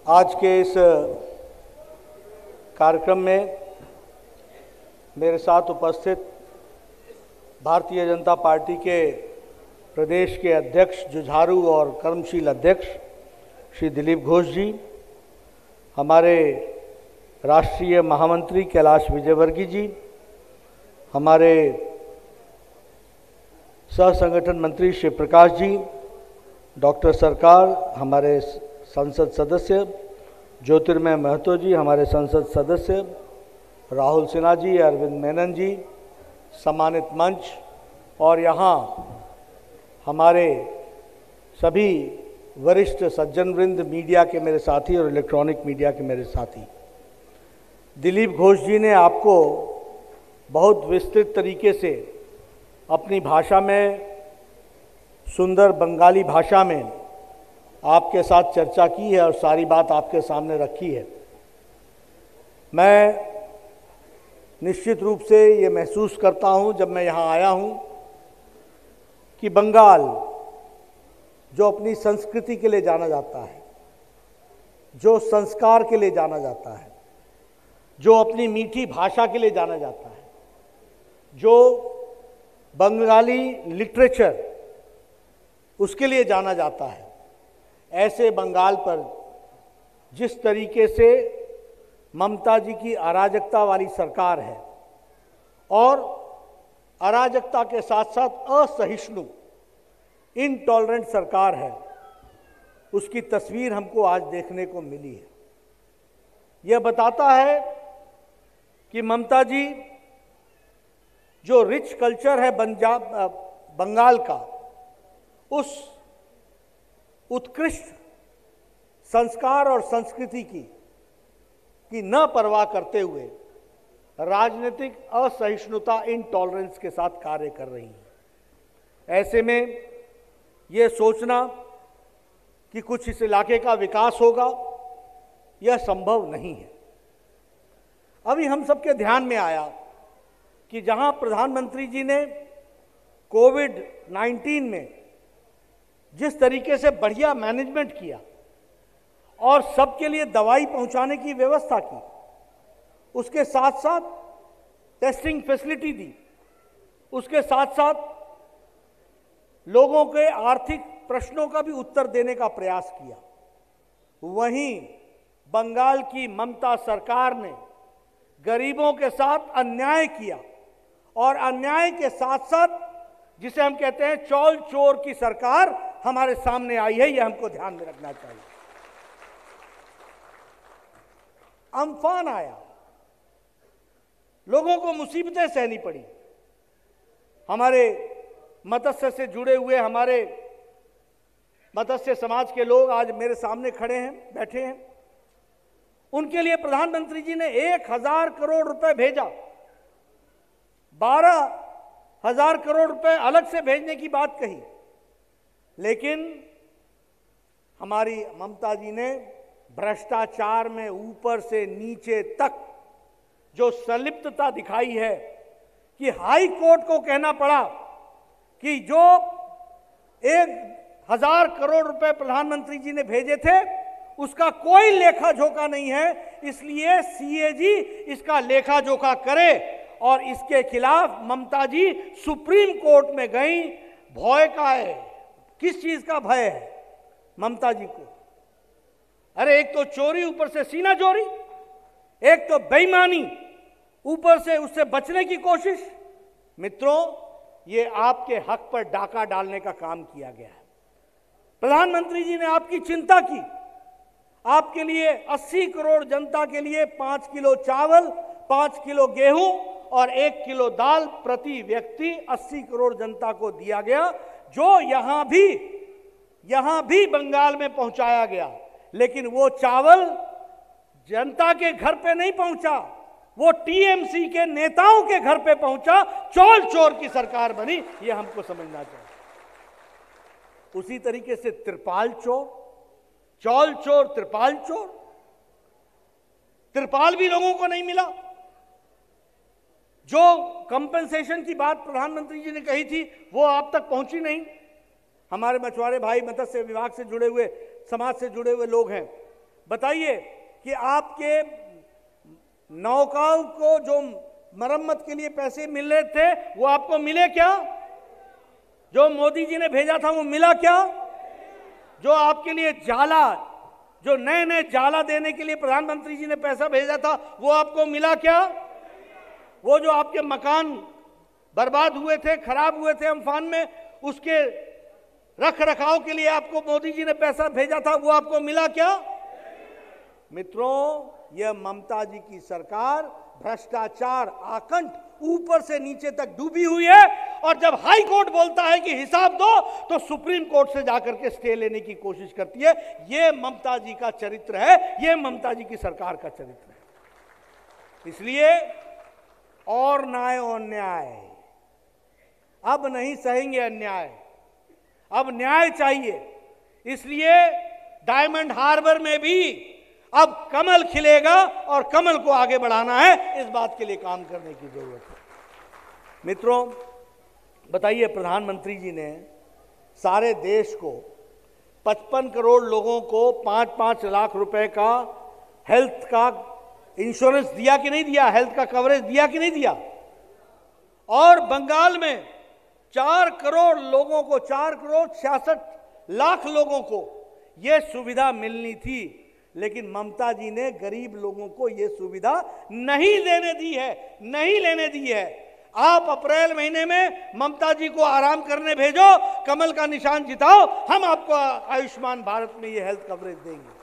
आज के इस कार्यक्रम में मेरे साथ उपस्थित भारतीय जनता पार्टी के प्रदेश के अध्यक्ष, जुझारू और कर्मशील अध्यक्ष श्री दिलीप घोष जी, हमारे राष्ट्रीय महामंत्री कैलाश विजयवर्गीय जी, हमारे सह संगठन मंत्री श्री प्रकाश जी, डॉक्टर सरकार, हमारे संसद सदस्य ज्योतिर्मय महतो जी, हमारे संसद सदस्य राहुल सिन्हा जी, अरविंद मेनन जी, सम्मानित मंच और यहाँ हमारे सभी वरिष्ठ सज्जन वृंद, मीडिया के मेरे साथी और इलेक्ट्रॉनिक मीडिया के मेरे साथी। दिलीप घोष जी ने आपको बहुत विस्तृत तरीके से अपनी भाषा में, सुंदर बंगाली भाषा में आपके साथ चर्चा की है और सारी बात आपके सामने रखी है। मैं निश्चित रूप से ये महसूस करता हूँ जब मैं यहाँ आया हूँ कि बंगाल जो अपनी संस्कृति के लिए जाना जाता है, जो संस्कार के लिए जाना जाता है, जो अपनी मीठी भाषा के लिए जाना जाता है, जो बंगाली लिटरेचर उसके लिए जाना जाता है, ऐसे बंगाल पर जिस तरीके से ममता जी की अराजकता वाली सरकार है और अराजकता के साथ साथ असहिष्णु इनटॉलरेंट सरकार है, उसकी तस्वीर हमको आज देखने को मिली है। यह बताता है कि ममता जी जो रिच कल्चर है बंगाल का, उस उत्कृष्ट संस्कार और संस्कृति की न परवाह करते हुए राजनीतिक असहिष्णुता, इनटॉलरेंस के साथ कार्य कर रही हैं। ऐसे में यह सोचना कि कुछ इस इलाके का विकास होगा, यह संभव नहीं है। अभी हम सबके ध्यान में आया कि जहां प्रधानमंत्री जी ने कोविड-19 में जिस तरीके से बढ़िया मैनेजमेंट किया और सबके लिए दवाई पहुंचाने की व्यवस्था की, उसके साथ साथ टेस्टिंग फैसिलिटी दी, उसके साथ साथ लोगों के आर्थिक प्रश्नों का भी उत्तर देने का प्रयास किया, वहीं बंगाल की ममता सरकार ने गरीबों के साथ अन्याय किया और अन्याय के साथ साथ जिसे हम कहते हैं चौल चोर की सरकार हमारे सामने आई है। यह हमको ध्यान में रखना चाहिए। अम्फान आया, लोगों को मुसीबतें सहनी पड़ी। हमारे मत्स्य से जुड़े हुए, हमारे मत्स्य समाज के लोग आज मेरे सामने खड़े हैं, बैठे हैं। उनके लिए प्रधानमंत्री जी ने 1000 करोड़ रुपए भेजा। 12,000 करोड़ रुपए अलग से भेजने की बात कही, लेकिन हमारी ममता जी ने भ्रष्टाचार में ऊपर से नीचे तक जो संलिप्तता दिखाई है कि हाई कोर्ट को कहना पड़ा कि जो 1000 करोड़ रुपए प्रधानमंत्री जी ने भेजे थे उसका कोई लेखा जोखा नहीं है, इसलिए सीएजी इसका लेखा जोखा करे। और इसके खिलाफ ममता जी सुप्रीम कोर्ट में गई। भय का है, किस चीज का भय है ममता जी को? अरे एक तो चोरी, ऊपर से सीना चोरी, एक तो बेईमानी, ऊपर से उससे बचने की कोशिश। मित्रों, ये आपके हक पर डाका डालने का काम किया गया है। प्रधानमंत्री जी ने आपकी चिंता की, आपके लिए 80 करोड़ जनता के लिए 5 किलो चावल, 5 किलो गेहूं और 1 किलो दाल प्रति व्यक्ति 80 करोड़ जनता को दिया गया, जो यहां भी बंगाल में पहुंचाया गया। लेकिन वो चावल जनता के घर पे नहीं पहुंचा, वो टीएमसी के नेताओं के घर पे पहुंचा। चौल चोर की सरकार बनी, ये हमको समझना चाहिए। उसी तरीके से त्रिपाल चोर, चौल चोर, त्रिपाल चोर। त्रिपाल भी लोगों को नहीं मिला। जो कंपनसेशन की बात प्रधानमंत्री जी ने कही थी वो आप तक पहुंची नहीं। हमारे मछुआरे भाई, मत्स्य विभाग से जुड़े हुए, समाज से जुड़े हुए लोग हैं, बताइए कि आपके नौकाओं को जो मरम्मत के लिए पैसे मिल रहे थे वो आपको मिले क्या? जो मोदी जी ने भेजा था वो मिला क्या? जो आपके लिए जाला, जो नए नए जाला देने के लिए प्रधानमंत्री जी ने पैसा भेजा था वो आपको मिला क्या? वो जो आपके मकान बर्बाद हुए थे, खराब हुए थे अम्फान में, उसके रख रखाव के लिए आपको मोदी जी ने पैसा भेजा था वो आपको मिला क्या? मित्रों, यह ममता जी की सरकार भ्रष्टाचार आकंठ ऊपर से नीचे तक डूबी हुई है। और जब हाई कोर्ट बोलता है कि हिसाब दो, तो सुप्रीम कोर्ट से जाकर के स्टे लेने की कोशिश करती है। यह ममता जी का चरित्र है, यह ममता जी की सरकार का चरित्र है। इसलिए और न्याय और न्याय, अब नहीं सहेंगे अन्याय, अब न्याय चाहिए। इसलिए डायमंड हार्बर में भी अब कमल खिलेगा और कमल को आगे बढ़ाना है, इस बात के लिए काम करने की जरूरत है। मित्रों, बताइए, प्रधानमंत्री जी ने सारे देश को 55 करोड़ लोगों को 5-5 लाख रुपए का हेल्थ का इंश्योरेंस दिया कि नहीं दिया? हेल्थ का कवरेज दिया कि नहीं दिया? और बंगाल में 4 करोड़ लोगों को, 4 करोड़ 66 लाख लोगों को यह सुविधा मिलनी थी, लेकिन ममता जी ने गरीब लोगों को यह सुविधा नहीं देने दी है, नहीं लेने दी है। आप अप्रैल महीने में ममता जी को आराम करने भेजो, कमल का निशान जिताओ, हम आपको आयुष्मान भारत में ये हेल्थ कवरेज देंगे।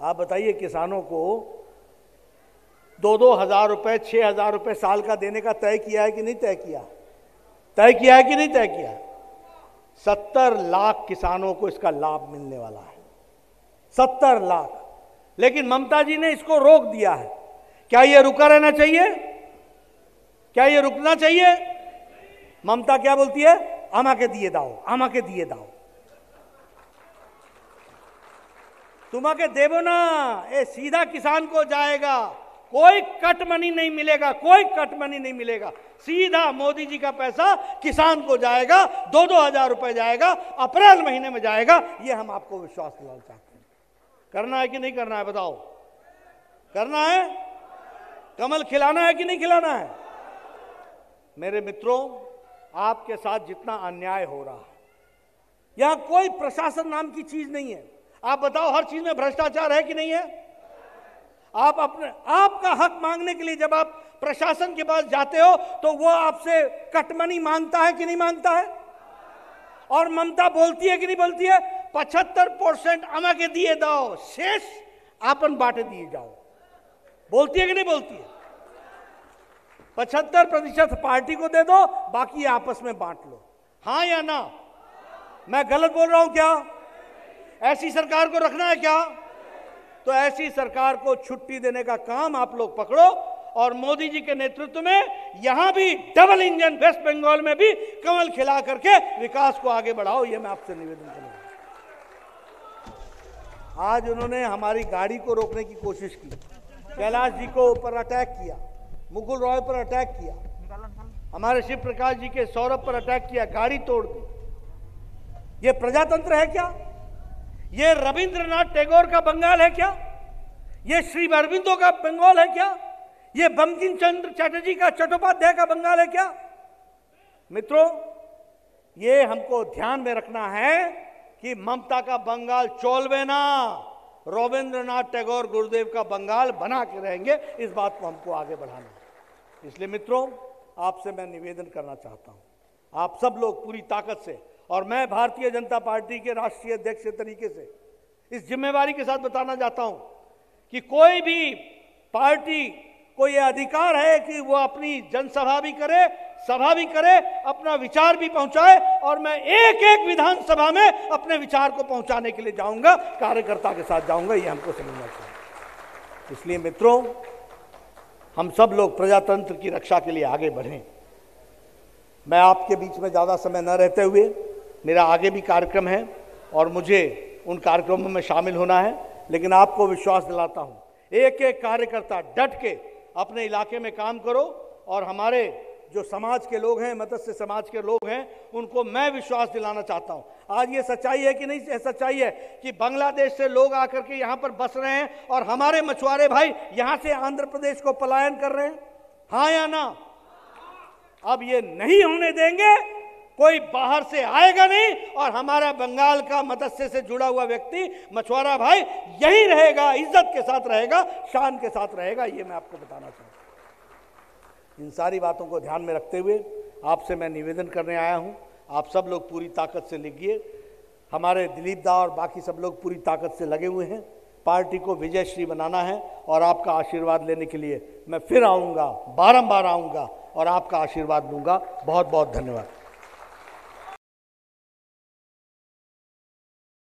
आप बताइए, किसानों को 2-2 हजार रुपए, 6 हजार रुपए साल का देने का तय किया है कि नहीं तय किया? तय किया है कि नहीं तय किया? 70 लाख किसानों को इसका लाभ मिलने वाला है, 70 लाख। लेकिन ममता जी ने इसको रोक दिया है। क्या यह रुका रहना चाहिए? क्या यह रुकना चाहिए? ममता क्या बोलती है? आमाके दिए दाओ, आमाके दिए दाओ, तुम्हाके देवो ना, ये सीधा किसान को जाएगा, कोई कट मनी नहीं मिलेगा, कोई कट मनी नहीं मिलेगा, सीधा मोदी जी का पैसा किसान को जाएगा, 2-2 हजार रुपए जाएगा, अप्रैल महीने में जाएगा। ये हम आपको विश्वास दिलाना चाहते हैं। करना है कि नहीं करना है? बताओ, करना है? कमल खिलाना है कि नहीं खिलाना है? मेरे मित्रों, आपके साथ जितना अन्याय हो रहा है, यहां कोई प्रशासन नाम की चीज नहीं है। आप बताओ, हर चीज में भ्रष्टाचार है कि नहीं है? आप अपने आपका हक मांगने के लिए जब आप प्रशासन के पास जाते हो तो वो आपसे कटमनी मांगता है कि नहीं मांगता है? और ममता बोलती है कि नहीं बोलती है? 75% आमाके दिए दाओ, शेष आपन बांटे दिए जाओ। बोलती है कि नहीं बोलती है? 75% पार्टी को दे दो, बाकी आपस में बांट लो। हाँ या ना? मैं गलत बोल रहा हूं क्या? ऐसी सरकार को रखना है क्या? तो ऐसी सरकार को छुट्टी देने का काम आप लोग पकड़ो, और मोदी जी के नेतृत्व में यहां भी डबल इंजन, वेस्ट बंगाल में भी कमल खिला करके विकास को आगे बढ़ाओ। यह मैं आपसे निवेदन करूंगा। आज उन्होंने हमारी गाड़ी को रोकने की कोशिश की, कैलाश जी को ऊपर अटैक किया, मुकुल रॉय पर अटैक किया, हमारे शिव प्रकाश जी के सौरभ पर अटैक किया, गाड़ी तोड़ दी। यह प्रजातंत्र है क्या? यह रविंद्रनाथ टैगोर का बंगाल है क्या? यह श्री अरविंदो का बंगाल है क्या? यह बंकिम चंद्र चटर्जी का, चट्टोपाध्याय का बंगाल है क्या? मित्रों, यह हमको ध्यान में रखना है कि ममता का बंगाल चोलवे ना, रविंद्रनाथ टैगोर गुरुदेव का बंगाल बना के रहेंगे। इस बात को हमको आगे बढ़ाना है। इसलिए मित्रों, आपसे मैं निवेदन करना चाहता हूं, आप सब लोग पूरी ताकत से, और मैं भारतीय जनता पार्टी के राष्ट्रीय अध्यक्ष के तरीके से इस जिम्मेवारी के साथ बताना चाहता हूं कि कोई भी पार्टी को यह अधिकार है कि वो अपनी जनसभा भी करे, सभा भी करे, अपना विचार भी पहुंचाए, और मैं एक एक विधानसभा में अपने विचार को पहुंचाने के लिए जाऊंगा, कार्यकर्ता के साथ जाऊंगा। ये हमको समझना चाहिए। इसलिए मित्रों, हम सब लोग प्रजातंत्र की रक्षा के लिए आगे बढ़ें। मैं आपके बीच में ज्यादा समय न रहते हुए, मेरा आगे भी कार्यक्रम है और मुझे उन कार्यक्रमों में शामिल होना है, लेकिन आपको विश्वास दिलाता हूं, एक एक कार्यकर्ता डट के अपने इलाके में काम करो, और हमारे जो समाज के लोग हैं, मत्स्य समाज के लोग हैं, उनको मैं विश्वास दिलाना चाहता हूं। आज ये सच्चाई है कि नहीं? सच्चाई है कि बांग्लादेश से लोग आकर के यहां पर बस रहे हैं और हमारे मछुआरे भाई यहां से आंध्र प्रदेश को पलायन कर रहे हैं, हाँ या ना? अब ये नहीं होने देंगे, कोई बाहर से आएगा नहीं और हमारा बंगाल का मत्स्य से जुड़ा हुआ व्यक्ति, मछुआरा भाई यही रहेगा, इज्जत के साथ रहेगा, शान के साथ रहेगा, ये मैं आपको बताना चाहता हूं। इन सारी बातों को ध्यान में रखते हुए आपसे मैं निवेदन करने आया हूं, आप सब लोग पूरी ताकत से लिखिए। हमारे दिलीप दा और बाकी सब लोग पूरी ताकत से लगे हुए हैं। पार्टी को विजयश्री बनाना है और आपका आशीर्वाद लेने के लिए मैं फिर आऊँगा, बारंबार आऊँगा और आपका आशीर्वाद लूँगा। बहुत बहुत धन्यवाद।